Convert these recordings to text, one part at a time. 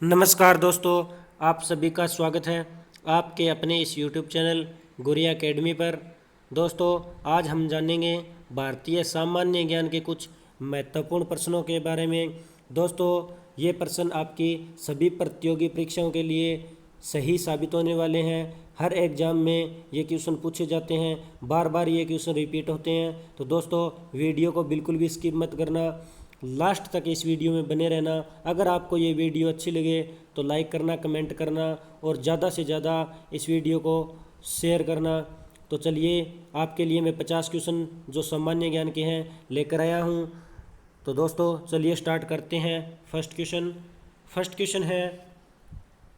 नमस्कार दोस्तों, आप सभी का स्वागत है आपके अपने इस YouTube चैनल गुरिया एकेडमी पर। दोस्तों, आज हम जानेंगे भारतीय सामान्य ज्ञान के कुछ महत्वपूर्ण प्रश्नों के बारे में। दोस्तों, ये प्रश्न आपकी सभी प्रतियोगी परीक्षाओं के लिए सही साबित होने वाले हैं। हर एग्ज़ाम में ये क्वेश्चन पूछे जाते हैं, बार बार ये क्वेश्चन रिपीट होते हैं। तो दोस्तों, वीडियो को बिल्कुल भी स्किप मत करना, लास्ट तक इस वीडियो में बने रहना। अगर आपको ये वीडियो अच्छी लगे तो लाइक करना, कमेंट करना और ज़्यादा से ज़्यादा इस वीडियो को शेयर करना। तो चलिए, आपके लिए मैं 50 क्वेश्चन जो सामान्य ज्ञान के हैं लेकर आया हूँ। तो दोस्तों, चलिए स्टार्ट करते हैं। फर्स्ट क्वेश्चन है,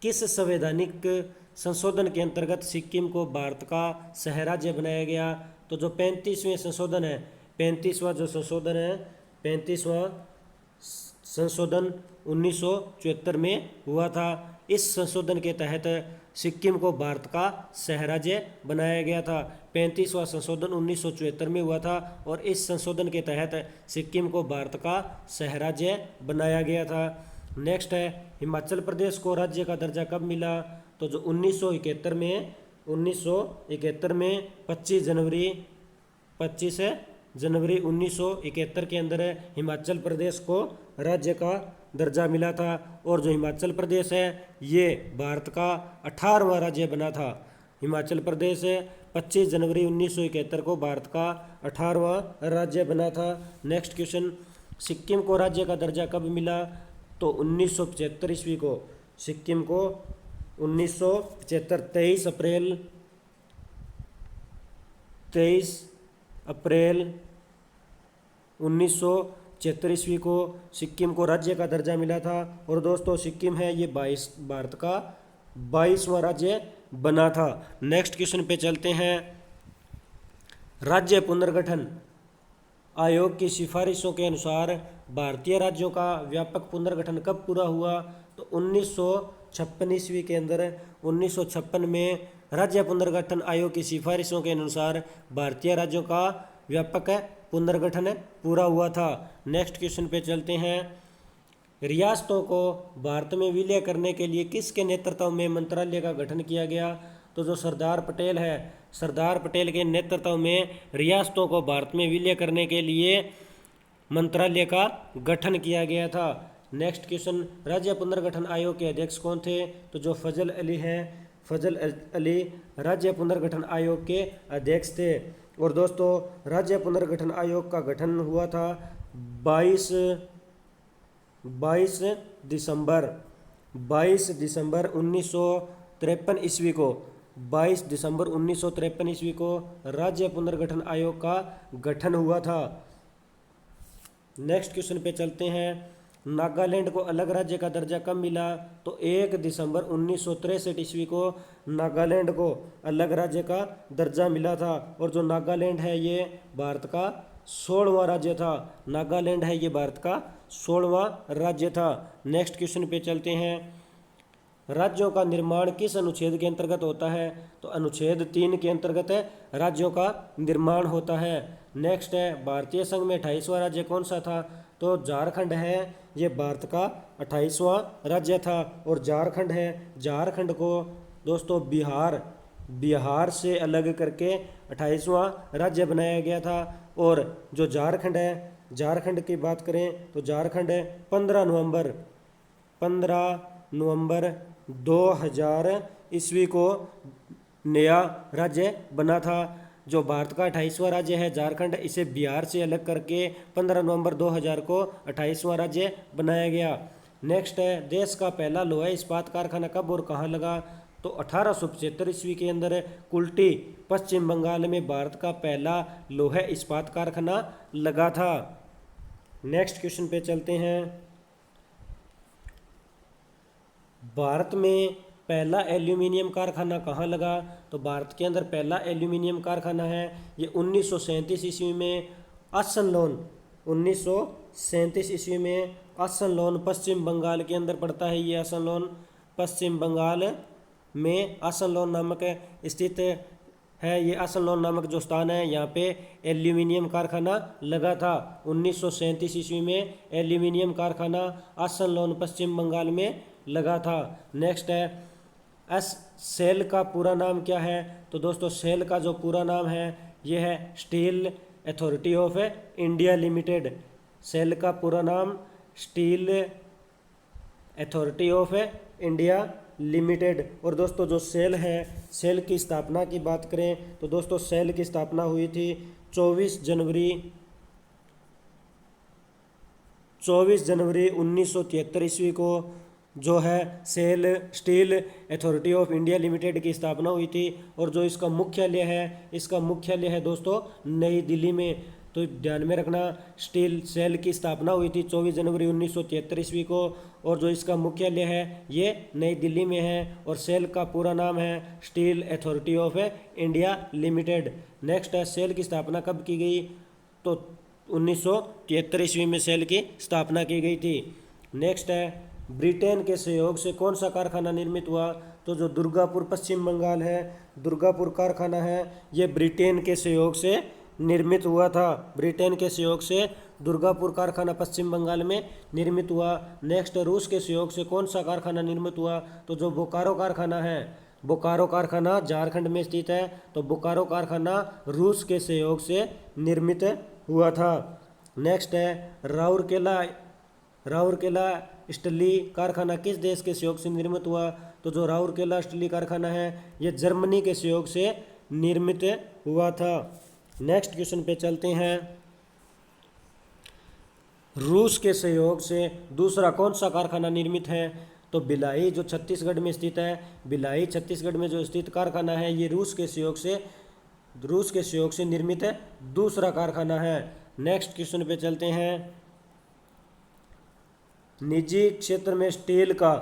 किस संवैधानिक संशोधन के अंतर्गत सिक्किम को भारत का सह राज्य बनाया गया? तो जो 35वें संशोधन है, 35वां जो संशोधन है, 35वां संशोधन 1974 में हुआ था। इस संशोधन के तहत सिक्किम को भारत का सह राज्य बनाया गया था। 35वां संशोधन 1974 में हुआ था और इस संशोधन के तहत सिक्किम को भारत का सह राज्य बनाया गया था। नेक्स्ट है, हिमाचल प्रदेश को राज्य का दर्जा कब मिला? तो जो 1971 में 25 जनवरी 1971 के अंदर हिमाचल प्रदेश को राज्य का दर्जा मिला था। और जो हिमाचल प्रदेश है ये भारत का 18वां राज्य बना था। हिमाचल प्रदेश 25 जनवरी 1971 को भारत का 18वां राज्य बना था। नेक्स्ट क्वेश्चन, सिक्किम को राज्य का दर्जा कब मिला? तो 1975 ईस्वी को। सिक्किम को 1975 23 अप्रैल 1976 ईस्वी को सिक्किम को राज्य का दर्जा मिला था। और दोस्तों, सिक्किम है ये भारत का 22वां राज्य बना था। नेक्स्ट क्वेश्चन पे चलते हैं। राज्य पुनर्गठन आयोग की सिफारिशों के अनुसार भारतीय राज्यों का व्यापक पुनर्गठन कब पूरा हुआ? तो 1956 ईस्वी के अंदर 1956 में राज्य पुनर्गठन आयोग की सिफारिशों के अनुसार भारतीय राज्यों का व्यापक पुनर्गठन पूरा हुआ था। नेक्स्ट क्वेश्चन पे चलते हैं। रियासतों को भारत में विलय करने के लिए किसके नेतृत्व में मंत्रालय का गठन किया गया? तो जो सरदार पटेल है, सरदार पटेल के नेतृत्व में रियासतों को भारत में विलय करने के लिए मंत्रालय का गठन किया गया था। नेक्स्ट क्वेश्चन, राज्य पुनर्गठन आयोग के अध्यक्ष कौन थे? तो जो फजल अली हैं, फजल अली राज्य पुनर्गठन आयोग के अध्यक्ष थे। और दोस्तों, राज्य पुनर्गठन आयोग का गठन हुआ था 22 दिसंबर 1953 ईस्वी को। 22 दिसंबर 1953 ईस्वी को राज्य पुनर्गठन आयोग का गठन हुआ था। नेक्स्ट क्वेश्चन पे चलते हैं। नागालैंड को अलग राज्य का दर्जा कब मिला? तो 1 दिसंबर 1963 ईस्वी को नागालैंड को अलग राज्य का दर्जा मिला था। और जो नागालैंड है ये भारत का 16वां राज्य था। नागालैंड है ये भारत का 16वां राज्य था। नेक्स्ट क्वेश्चन पे चलते हैं। राज्यों का निर्माण किस अनुच्छेद के अंतर्गत होता है? तो अनुच्छेद 3 के अंतर्गत राज्यों का निर्माण होता है। नेक्स्ट है, भारतीय संघ में 28वां राज्य कौन सा था? तो झारखंड है ये भारत का 28वां राज्य था। और झारखंड है, झारखंड को दोस्तों बिहार से अलग करके 28वां राज्य बनाया गया था। और जो झारखंड है, झारखंड की बात करें तो झारखंड 15 नवंबर 2000 ईस्वी को नया राज्य बना था। जो भारत का 28वां राज्य है झारखंड, इसे बिहार से अलग करके 15 नवंबर 2000 को 28वां राज्य बनाया गया। नेक्स्ट है, देश का पहला लोहा इस्पात कारखाना कब और कहाँ लगा? तो 1875 ईस्वी के अंदर कुल्टी, पश्चिम बंगाल में भारत का पहला लोहा इस्पात कारखाना लगा था। नेक्स्ट क्वेश्चन पे चलते हैं। भारत में पहला एल्यूमिनियम कारखाना कहाँ लगा? तो भारत के अंदर पहला एल्यूमिनियम कारखाना है ये 1937 ईस्वी में असनलोन, 1937 ईस्वी में असनलोन पश्चिम बंगाल के अंदर पड़ता है। ये असनलोन पश्चिम बंगाल में असनलोन नामक स्थित है, ये असनलोन नामक जो स्थान है यहाँ पे एल्यूमिनियम कारखाना लगा था। 1937 ईस्वी में एल्यूमिनियम कारखाना असनलोन पश्चिम बंगाल में लगा था। नेक्स्ट है एस सेल का पूरा नाम क्या है? तो दोस्तों सेल का जो पूरा नाम है ये है Steel Authority of India Limited. SAIL का पूरा नाम Steel Authority of India Limited. और दोस्तों जो सेल है, सेल की स्थापना की बात करें तो दोस्तों सेल की स्थापना हुई थी 24 जनवरी 1973 ईस्वी को जो है SAIL Steel Authority of India Limited की स्थापना हुई थी। और जो इसका मुख्यालय है, इसका मुख्यालय है दोस्तों नई दिल्ली में। तो ध्यान में रखना, स्टील सेल की स्थापना हुई थी 24 जनवरी 1973 ईस्वी को और जो इसका मुख्यालय है ये नई दिल्ली में है और सेल का पूरा नाम है Steel Authority of India limited. Next है सेल की स्थापना कब की गई? तो 1973 ईस्वी में सेल की स्थापना की गई थी। नेक्स्ट है ब्रिटेन के सहयोग से कौन सा कारखाना निर्मित हुआ? तो जो दुर्गापुर पश्चिम बंगाल है, दुर्गापुर कारखाना है, ये ब्रिटेन के सहयोग से निर्मित हुआ था। ब्रिटेन के सहयोग से दुर्गापुर कारखाना पश्चिम बंगाल में निर्मित हुआ। नेक्स्ट रूस के सहयोग से कौन सा कारखाना निर्मित हुआ? तो जो बोकारो कारखाना है, बोकारो कारखाना झारखंड में स्थित है, तो बोकारो कारखाना रूस के सहयोग से निर्मित हुआ था। नेक्स्ट है राउरकेला स्टील कारखाना किस देश के सहयोग से निर्मित हुआ? तो जो राउरकेला स्टील कारखाना है ये जर्मनी के सहयोग से निर्मित हुआ था। नेक्स्ट क्वेश्चन पे चलते हैं। रूस के सहयोग से दूसरा कौन सा कारखाना निर्मित है? तो भिलाई जो छत्तीसगढ़ में स्थित है, भिलाई छत्तीसगढ़ में जो स्थित कारखाना है ये रूस के सहयोग से निर्मित है दूसरा कारखाना है। नेक्स्ट क्वेश्चन पे चलते हैं। निजी क्षेत्र में स्टील का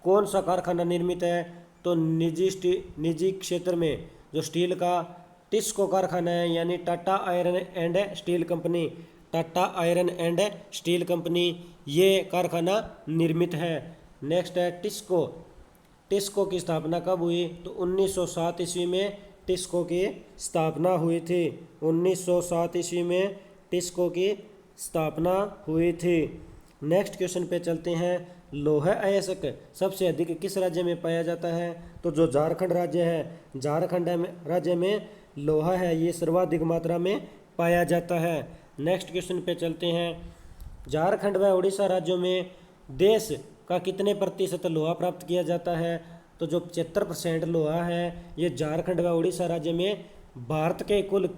कौन सा कारखाना निर्मित है? तो निजी क्षेत्र में जो स्टील का टिस्को कारखाना है, यानी Tata iron and steel company, Tata iron and steel company ये कारखाना निर्मित है। नेक्स्ट है टिस्को की स्थापना कब हुई? तो 1907 ईस्वी में टिस्को की स्थापना हुई थी। 1907 ईस्वी में टिस्को की स्थापना हुई थी। नेक्स्ट क्वेश्चन पे चलते हैं। लौह अयस्क सबसे अधिक किस राज्य में पाया जाता है? तो जो झारखंड राज्य है, झारखंड राज्य में लोहा है ये सर्वाधिक मात्रा में पाया जाता है। नेक्स्ट क्वेश्चन पे चलते हैं। झारखंड व उड़ीसा राज्यों में देश का कितने प्रतिशत लोहा प्राप्त किया जाता है? तो जो 75% लोहा है ये झारखंड व उड़ीसा राज्य में, भारत के कुल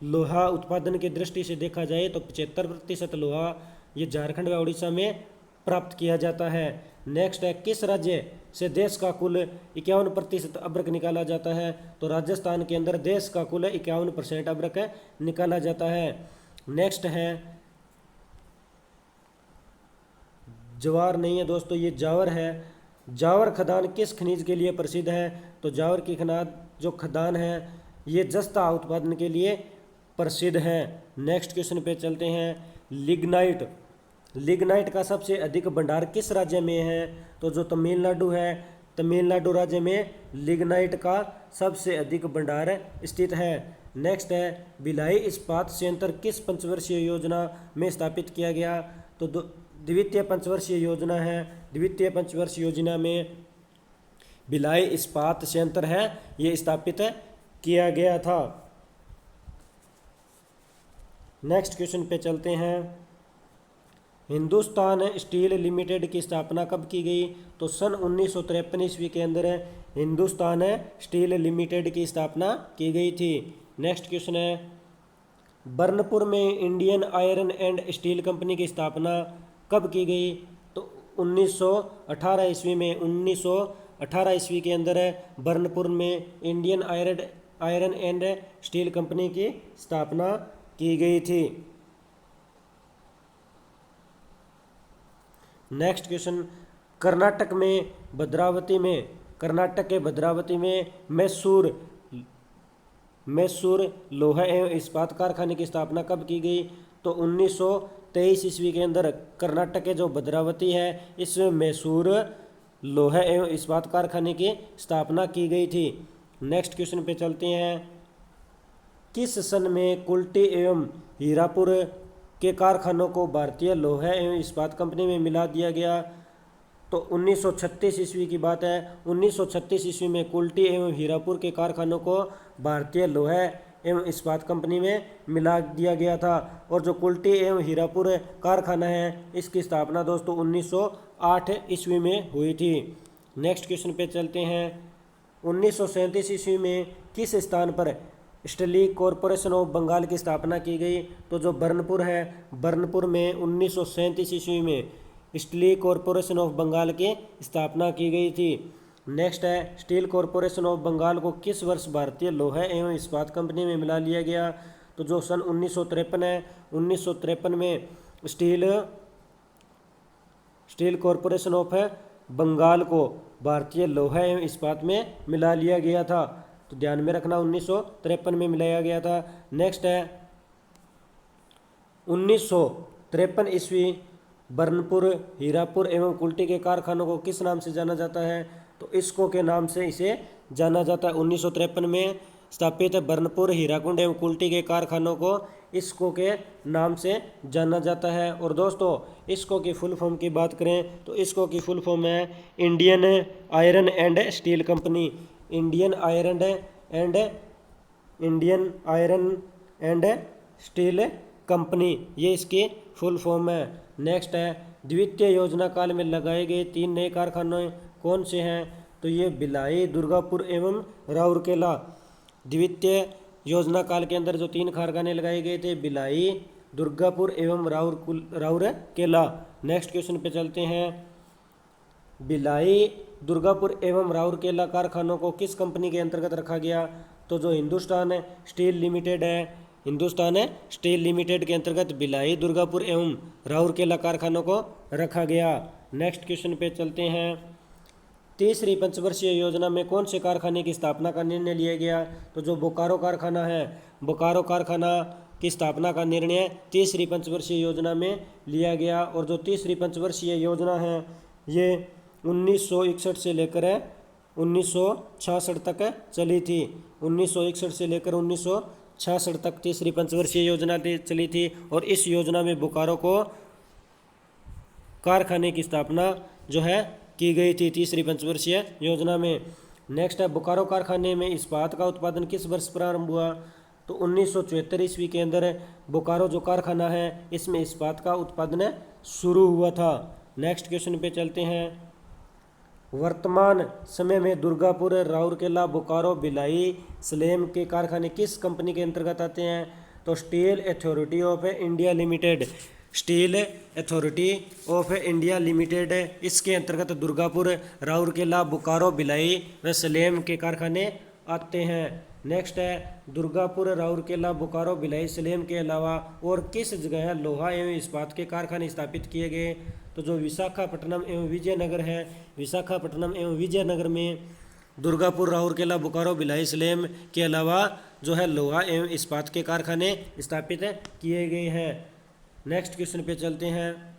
लोहा उत्पादन की दृष्टि से देखा जाए तो 75% लोहा ये झारखंड व उड़ीसा में प्राप्त किया जाता है। नेक्स्ट है किस राज्य से देश का कुल 51% अभ्रक निकाला जाता है? तो राजस्थान के अंदर देश का कुल 51% अभ्रक निकाला जाता है। नेक्स्ट है जवार नहीं है दोस्तों, ये जावर है। जावर खदान किस खनिज के लिए प्रसिद्ध है? तो जावर की खदान है ये जस्ता उत्पादन के लिए प्रसिद्ध है। नेक्स्ट क्वेश्चन पे चलते हैं। लिग्नाइट का सबसे अधिक भंडार किस राज्य में है? तो जो तमिलनाडु है, तमिलनाडु राज्य में लिग्नाइट का सबसे अधिक भंडार स्थित है। नेक्स्ट है भिलाई इस्पात संयंत्र किस पंचवर्षीय योजना में स्थापित किया गया? तो द्वितीय पंचवर्षीय योजना है। द्वितीय पंचवर्षीय योजना में भिलाई इस्पात संयंत्र है ये स्थापित किया गया था। नेक्स्ट क्वेश्चन पे चलते हैं। हिंदुस्तान स्टील लिमिटेड की स्थापना कब की गई? तो सन 1953 ईस्वी के अंदर हिंदुस्तान स्टील लिमिटेड की स्थापना की गई थी। नेक्स्ट क्वेश्चन है बर्नपुर में Indian iron and steel company की स्थापना कब की गई? तो 1918 ईस्वी में 1918 ईस्वी के अंदर बर्नपुर में Indian iron and steel company की स्थापना की गई थी। नेक्स्ट क्वेश्चन कर्नाटक के भद्रावती में मैसूर लोहा एवं इस्पात कारखाने की स्थापना कब की गई? तो 1923 ईस्वी के अंदर कर्नाटक के जो भद्रावती है इसमें मैसूर लोहा एवं इस्पात कारखाने की स्थापना की गई थी। नेक्स्ट क्वेश्चन पे चलते हैं। किस सन में कुल्टी एवं हीरापुर के कारखानों को भारतीय लोहा एवं इस्पात कंपनी में मिला दिया गया? तो 1936 ईस्वी की बात है। 1936 ईस्वी में कुल्टी एवं हीरापुर के कारखानों को भारतीय लोहा एवं इस्पात कंपनी में मिला दिया गया था। और जो कुल्टी एवं हीरापुर कारखाना है इसकी स्थापना दोस्तों 1908 ईस्वी में हुई थी। नेक्स्ट क्वेश्चन पे चलते हैं। 1937 ईस्वी में किस स्थान पर स्टील कॉरपोरेशन ऑफ बंगाल की स्थापना की गई? तो जो बर्नपुर है, बर्नपुर में 1937 ईस्वी में स्टील कॉरपोरेशन ऑफ बंगाल की स्थापना की गई थी। नेक्स्ट है, स्टील कॉरपोरेशन ऑफ बंगाल को किस वर्ष भारतीय लोहा एवं इस्पात कंपनी में मिला लिया गया? तो जो सन 1953 है, 1953 में स्टील कॉरपोरेशन ऑफ बंगाल को भारतीय लोहा एवं इस्पात में मिला लिया गया था। तो ध्यान में रखना 1953 में मिलाया गया था। नेक्स्ट है 1953 ईस्वी बर्नपुर, हीरापुर एवं कुल्टी के कारखानों को किस नाम से जाना जाता है? तो इसको के नाम से इसे जाना जाता है। 1953 में स्थापित बर्नपुर, हीराकुंड एवं कुल्टी के कारखानों को इसको के नाम से जाना जाता है। और दोस्तों इसको की फुल फॉर्म की बात करें तो इसको की फुल फॉर्म है Indian iron and steel company. Indian iron and steel company, ये इसकी फुल फॉर्म है। नेक्स्ट है, द्वितीय योजना काल में लगाए गए 3 नए कारखाने कौन से हैं? तो ये भिलाई, दुर्गापुर एवं राउरकेला। द्वितीय योजना काल के अंदर जो 3 कारखाने लगाए गए थे, भिलाई, दुर्गापुर एवं राउरकेला। नेक्स्ट क्वेश्चन पे चलते हैं। भिलाई, दुर्गापुर एवं राउरकेला कारखानों को किस कंपनी के अंतर्गत रखा गया? तो जो हिंदुस्तान स्टील लिमिटेड है, हिंदुस्तान स्टील लिमिटेड के अंतर्गत भिलाई, दुर्गापुर एवं राउरकेला कारखानों को रखा गया। नेक्स्ट क्वेश्चन पे चलते हैं। तीसरी पंचवर्षीय योजना में कौन से कारखाने की स्थापना का निर्णय लिया गया? तो जो बोकारो कारखाना है, बोकारो कारखाना की स्थापना का निर्णय तीसरी पंचवर्षीय योजना में लिया गया। और जो तीसरी पंचवर्षीय योजना है ये 1961 से लेकर 1966 तक चली थी। 1961 से लेकर 1966 तक तीसरी पंचवर्षीय योजना चली थी। और इस योजना में बोकारो को कारखाने की स्थापना जो है की गई थी तीसरी पंचवर्षीय योजना में। नेक्स्ट है, बोकारो कारखाने में इस्पात का उत्पादन किस वर्ष प्रारंभ हुआ? तो 1974 ईस्वी के अंदर बोकारो जो कारखाना है इसमें इस्पात का उत्पादन शुरू हुआ था। नेक्स्ट क्वेश्चन पे चलते हैं। वर्तमान समय में दुर्गापुर, राउरकेला, बोकारो, भिलाई, सलेम के कारखाने किस कंपनी के अंतर्गत आते हैं? तो steel Authority of India limited. Steel Authority of India limited, इसके अंतर्गत दुर्गापुर, राउरकेला, बोकारो, भिलाई व सलेम के कारखाने आते हैं। नेक्स्ट है, दुर्गापुर, राउरकेला, बोकारो, भिलाई, सलेम के अलावा और किस जगह लोहा एवं इस्पात के कारखाने स्थापित किए गए? तो जो विशाखापट्टनम एवं विजयनगर है, विशाखापट्टनम एवं विजयनगर में दुर्गापुर, राउरकेला, बोकारो, भिलाई, सलेम के अलावा जो है लोहा एवं इस्पात के कारखाने स्थापित किए गए हैं। नेक्स्ट क्वेश्चन पे चलते हैं।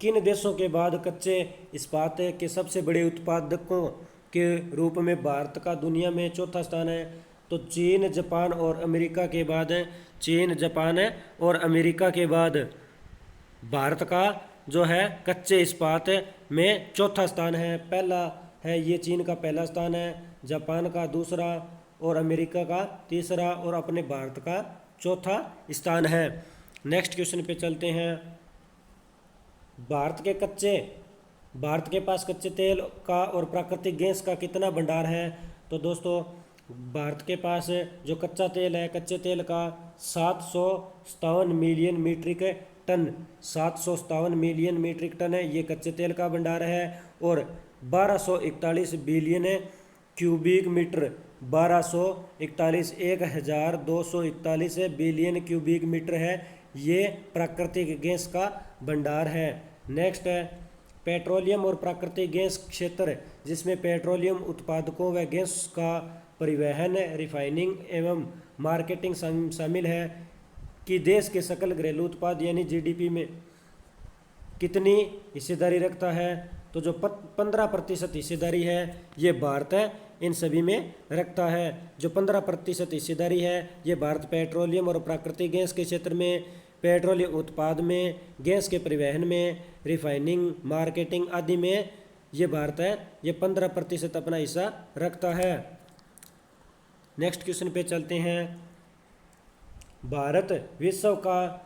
किन देशों के बाद कच्चे इस्पात के सबसे बड़े उत्पादकों के रूप में भारत का दुनिया में चौथा स्थान है? तो चीन, जापान और अमेरिका के बाद, चीन, जापान और अमेरिका के बाद भारत का जो है कच्चे इस्पात में चौथा स्थान है। पहला है ये चीन का पहला स्थान है, जापान का दूसरा और अमेरिका का तीसरा और अपने भारत का चौथा स्थान है। नेक्स्ट क्वेश्चन पे चलते हैं। भारत के पास कच्चे तेल का और प्राकृतिक गैस का कितना भंडार है? तो दोस्तों भारत के पास जो कच्चा तेल है, कच्चे तेल का 757 million metric ton, 757 million metric ton है ये कच्चे तेल का भंडार है। और 1241 billion cubic metre, 1241 billion cubic metre है ये प्राकृतिक गैस का भंडार है। नेक्स्ट है, पेट्रोलियम और प्राकृतिक गैस क्षेत्र जिसमें पेट्रोलियम उत्पादकों व गैस का परिवहन, रिफाइनिंग एवं मार्केटिंग शामिल है कि देश के सकल घरेलू उत्पाद यानी जीडीपी में कितनी हिस्सेदारी रखता है? तो जो 15% हिस्सेदारी है ये भारत इन सभी में रखता है। जो 15% हिस्सेदारी है ये भारत पेट्रोलियम और प्राकृतिक गैस के क्षेत्र में, पेट्रोलियम उत्पाद में, गैस के परिवहन में, रिफाइनिंग, मार्केटिंग आदि में ये भारत है ये 15% अपना हिस्सा रखता है। नेक्स्ट क्वेश्चन पे चलते हैं। भारत विश्व का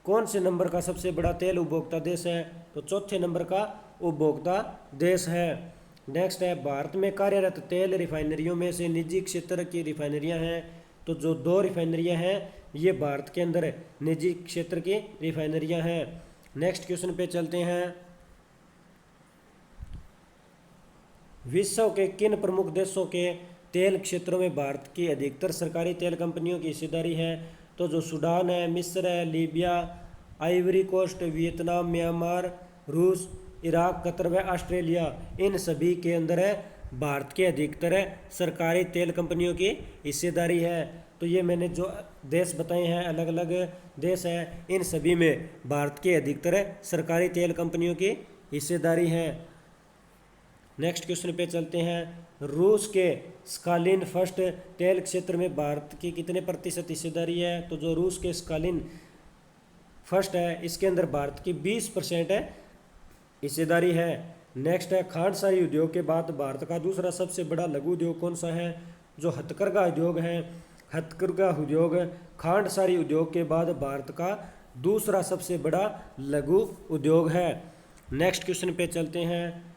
कौन से नंबर का सबसे बड़ा तेल उपभोक्ता देश है? तो चौथे नंबर का उपभोक्ता देश है। नेक्स्ट है, भारत में कार्यरत तेल रिफाइनरियों में से निजी क्षेत्र की रिफाइनरियां हैं। तो जो 2 रिफाइनरियां हैं ये भारत के अंदर निजी क्षेत्र की रिफाइनरियां हैं। नेक्स्ट क्वेश्चन पे चलते हैं। विश्व के किन प्रमुख देशों के तेल क्षेत्रों में भारत की अधिकतर सरकारी तेल कंपनियों की हिस्सेदारी है? तो जो सूडान है, मिस्र है, Libya, Ivory Coast, Vietnam, Myanmar, रूस, इराक, कतर व ऑस्ट्रेलिया, इन सभी के अंदर है भारत के अधिकतर है सरकारी तेल कंपनियों की हिस्सेदारी है। तो ये मैंने जो देश बताए हैं अलग अलग देश हैं, इन सभी में भारत के अधिकतर है सरकारी तेल कंपनियों की हिस्सेदारी है। नेक्स्ट क्वेश्चन पे चलते हैं। रूस के स्कालिन फर्स्ट तेल क्षेत्र में भारत की कितने प्रतिशत हिस्सेदारी है? तो जो रूस के स्कालिन फर्स्ट है इसके अंदर भारत की 20% है हिस्सेदारी है। नेक्स्ट है, खांडसारी उद्योग के बाद भारत का दूसरा सबसे बड़ा लघु उद्योग कौन सा है? जो हथकरघा उद्योग है। हथकरघा उद्योग खांडसारी उद्योग के बाद भारत का दूसरा सबसे बड़ा लघु उद्योग है। नेक्स्ट क्वेश्चन पे चलते हैं।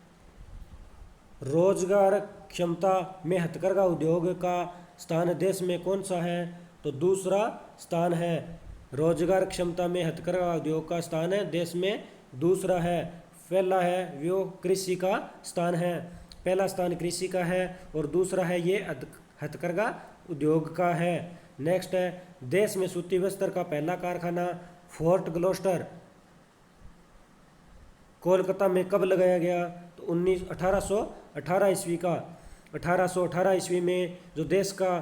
रोजगार क्षमता में हथकरघा उद्योग का स्थान देश में कौन सा है? तो दूसरा स्थान है। रोजगार क्षमता में हथकरघा उद्योग का स्थान है देश में दूसरा है। पहला है वो कृषि का स्थान है, पहला स्थान कृषि का है और दूसरा है ये हथकरघा उद्योग का है। नेक्स्ट है, देश में सूती वस्त्र का पहला कारखाना फोर्ट ग्लोस्टर कोलकाता में कब लगाया गया? तो 1818 ईस्वी का 1818 ईस्वी में जो देश का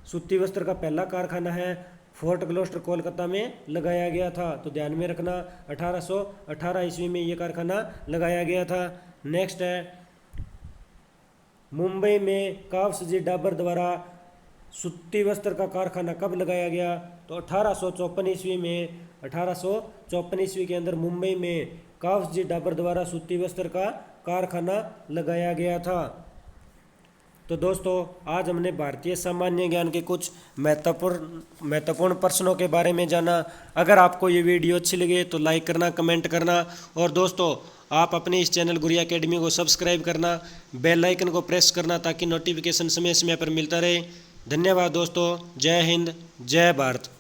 सूती वस्त्र का पहला कारखाना है फोर्ट ग्लोस्टर कोलकाता में लगाया गया था। तो ध्यान में रखना 1818 ईस्वी में ये कारखाना लगाया गया था। नेक्स्ट है, मुंबई में कावसजी डाबर द्वारा सूती वस्त्र का कारखाना कब लगाया गया? तो 1854 ईस्वी में 1854 ईस्वी के अंदर मुंबई में कावसजी डाबर द्वारा सूती वस्त्र का कारखाना लगाया गया था। तो दोस्तों आज हमने भारतीय सामान्य ज्ञान के कुछ महत्वपूर्ण प्रश्नों के बारे में जाना। अगर आपको ये वीडियो अच्छी लगे तो लाइक करना, कमेंट करना और दोस्तों आप अपने इस चैनल गुरिया एकेडमी को सब्सक्राइब करना, बेल आइकन को प्रेस करना ताकि नोटिफिकेशन समय समय पर मिलता रहे। धन्यवाद दोस्तों। जय हिंद, जय भारत।